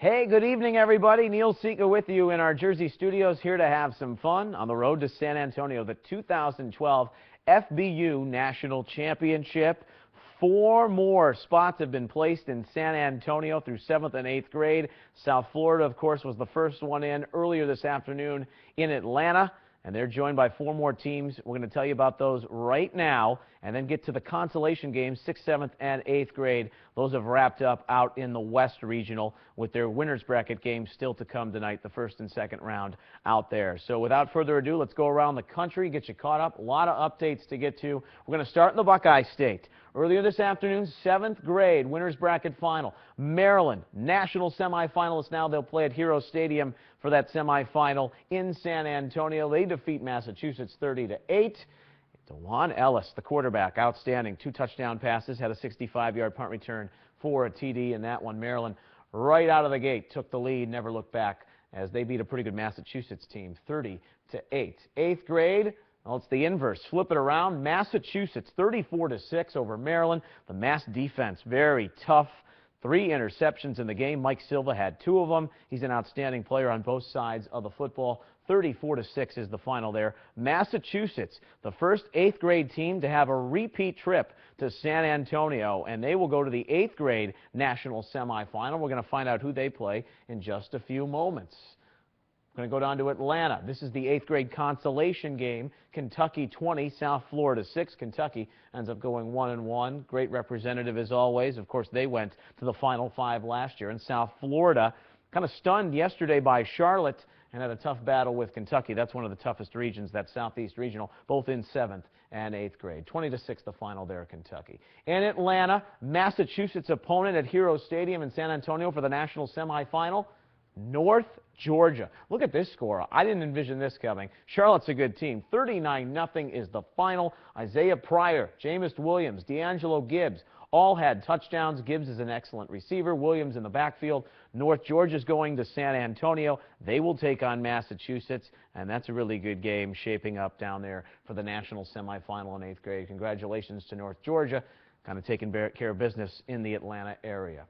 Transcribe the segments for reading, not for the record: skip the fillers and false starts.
Hey, good evening, everybody. Neil Sika with you in our Jersey studios, here to have some fun on the road to San Antonio, the 2012 FBU National Championship. 4 more spots have been placed in San Antonio through 7th and 8th grade. South Florida, of course, was the first one in earlier this afternoon in Atlanta. And they're joined by 4 more teams. We're going to tell you about those right now and then get to the consolation games, 6th, 7th, and 8th grade. Those have wrapped up out in the West Regional with their winner's bracket games still to come tonight, the 1st and 2nd round out there. So without further ado, let's go around the country, get you caught up. A lot of updates to get to. We're going to start in the Buckeye State. Earlier this afternoon, 7th grade winner's bracket final. Maryland, national semifinalists now. They'll play at Hero Stadium for that semifinal in San Antonio. They defeat Massachusetts 30-8. DeJuan Ellis, the quarterback, outstanding. 2 touchdown passes, had a 65-yard punt return for a TD in that one. Maryland, right out of the gate, took the lead, never looked back as they beat a pretty good Massachusetts team, 30-8. 8th grade, well, it's the inverse. Flip it around. Massachusetts, 34-6 over Maryland. The Mass defense, very tough. 3 interceptions in the game. Mike Silva had 2 of them. He's an outstanding player on both sides of the football. 34-6 is the final there. Massachusetts, the first 8th grade team to have a repeat trip to San Antonio, and they will go to the 8th grade national semifinal. We're going to find out who they play in just a few moments. We're going to go down to Atlanta. This is the 8th grade consolation game. Kentucky 20, South Florida 6. Kentucky ends up going 1-1. Great representative as always. Of course, they went to the Final 5 last year. And South Florida kind of stunned yesterday by Charlotte and had a tough battle with Kentucky. That's one of the toughest regions, that Southeast Regional, both in 7th and 8th grade. 20-6 the final there, Kentucky. In Atlanta, Massachusetts opponent at Hero Stadium in San Antonio for the national semifinal, North Georgia. Look at this score. I didn't envision this coming. Charlotte's a good team. 39-0 is the final. Isaiah Pryor, Jameis Williams, D'Angelo Gibbs all had touchdowns. Gibbs is an excellent receiver. Williams in the backfield. North Georgia's going to San Antonio. They will take on Massachusetts, and that's a really good game shaping up down there for the national semifinal in 8th grade. Congratulations to North Georgia, kind of taking care of business in the Atlanta area.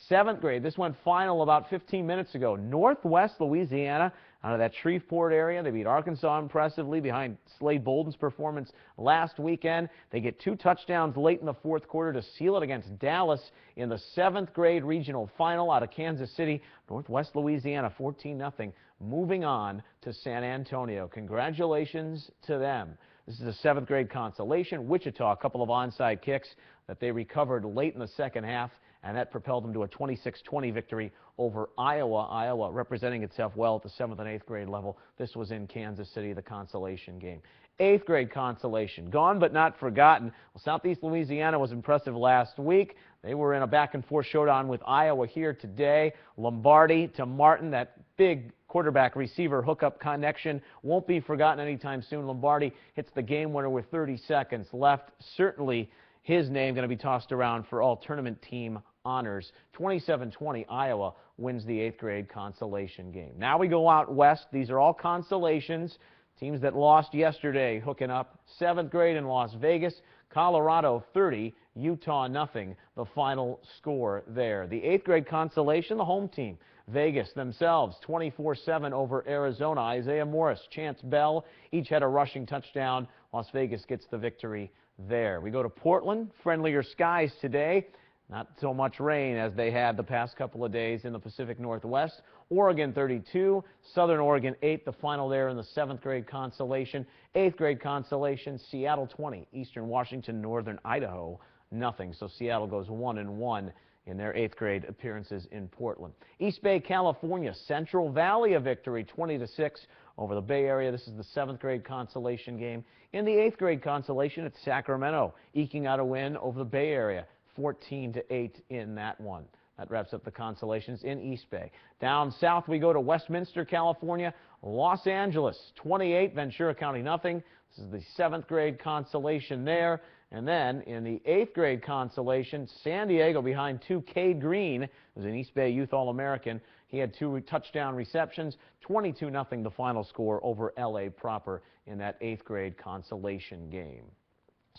7th grade, this went final about 15 minutes ago. Northwest Louisiana, out of that Shreveport area. They beat Arkansas impressively behind Slade Bolden's performance last weekend. They get 2 touchdowns late in the 4th quarter to seal it against Dallas in the 7th grade regional final out of Kansas City. Northwest Louisiana, 14-0, moving on to San Antonio. Congratulations to them. This is a 7th grade consolation. Wichita, a couple of onside kicks that they recovered late in the second half, and that propelled them to a 26-20 victory over Iowa. Iowa representing itself well at the 7th and 8th grade level. This was in Kansas City, the consolation game. 8th grade consolation, gone but not forgotten. Well, Southeast Louisiana was impressive last week. They were in a back-and-forth showdown with Iowa here today. Lombardi to Martin, that big quarterback receiver hookup connection won't be forgotten anytime soon. Lombardi hits the game winner with 30 seconds left. Certainly his name going to be tossed around for all tournament team honors. 27-20, Iowa wins the 8th grade consolation game. Now we go out west. These are all consolations. Teams that lost yesterday hooking up. 7th grade in Las Vegas, Colorado 30, Utah nothing. The final score there. The 8th grade consolation, the home team. Vegas themselves 24-7 over Arizona. Isaiah Morris, Chance Bell each had a rushing touchdown. Las Vegas gets the victory there. We go to Portland. Friendlier skies today. Not so much rain as they had the past couple of days in the Pacific Northwest. Oregon 32, Southern Oregon 8, the final there in the 7th grade consolation. 8th grade consolation, Seattle 20, Eastern Washington, Northern Idaho nothing. So Seattle goes 1-1 in their 8th grade appearances in Portland. East Bay, California, Central Valley a victory 20-6 over the Bay Area. This is the 7th grade consolation game. In the 8th grade consolation, it's Sacramento eking out a win over the Bay Area. 14-8 in that one. That wraps up the consolations in East Bay. Down south we go to Westminster, California. Los Angeles 28, Ventura County nothing. This is the 7th grade consolation there. And then in the 8th grade consolation, San Diego behind 2, Cade Green, who's an East Bay Youth All-American. He had 2 touchdown receptions. 22-0 the final score over L.A. proper in that 8th grade consolation game.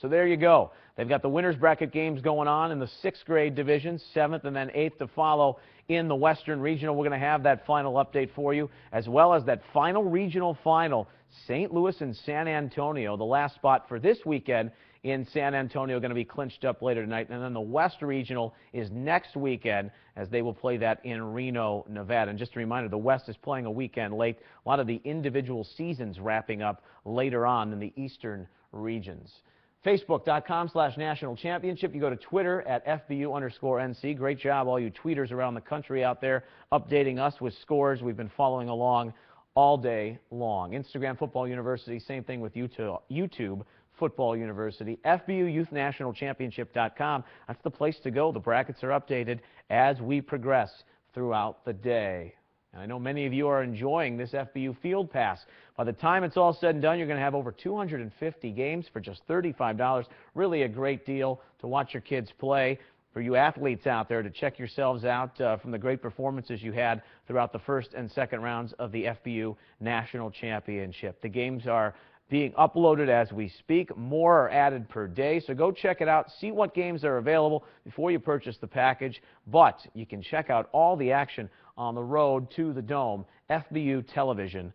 So there you go. They've got the winners bracket games going on in the 6th grade division, 7th and then 8th to follow in the Western Regional. We're going to have that final update for you, as well as that final regional final, St. Louis and San Antonio. The last spot for this weekend in San Antonio going to be clinched up later tonight. And then the West Regional is next weekend, as they will play that in Reno, Nevada. And just a reminder, the West is playing a weekend late. A lot of the individual seasons wrapping up later on in the Eastern regions. Facebook.com/National Championship. You go to Twitter at FBU_NC. Great job, all you tweeters around the country out there, updating us with scores. We've been following along all day long. Instagram Football University, same thing with YouTube Football University. FBU Youth National Championship.com. That's the place to go. The brackets are updated as we progress throughout the day. And I know many of you are enjoying this FBU Field Pass. By the time it's all said and done, you're going to have over 250 games for just $35. Really a great deal to watch your kids play. For you athletes out there, to check yourselves out from the great performances you had throughout the first and second rounds of the FBU National Championship. The games are being uploaded as we speak. More are added per day, so go check it out. See what games are available before you purchase the package. But you can check out all the action on the road to the Dome, FBUtelevision.com.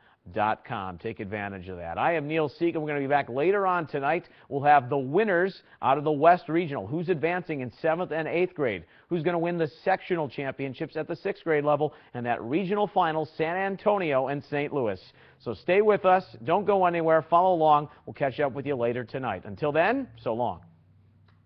Take advantage of that. I am Neil Seek, and we're going to be back later on tonight. We'll have the winners out of the West Regional. Who's advancing in 7th and 8th grade? Who's going to win the sectional championships at the 6th grade level? And that regional final, San Antonio and St. Louis. So stay with us. Don't go anywhere. Follow along. We'll catch up with you later tonight. Until then, so long.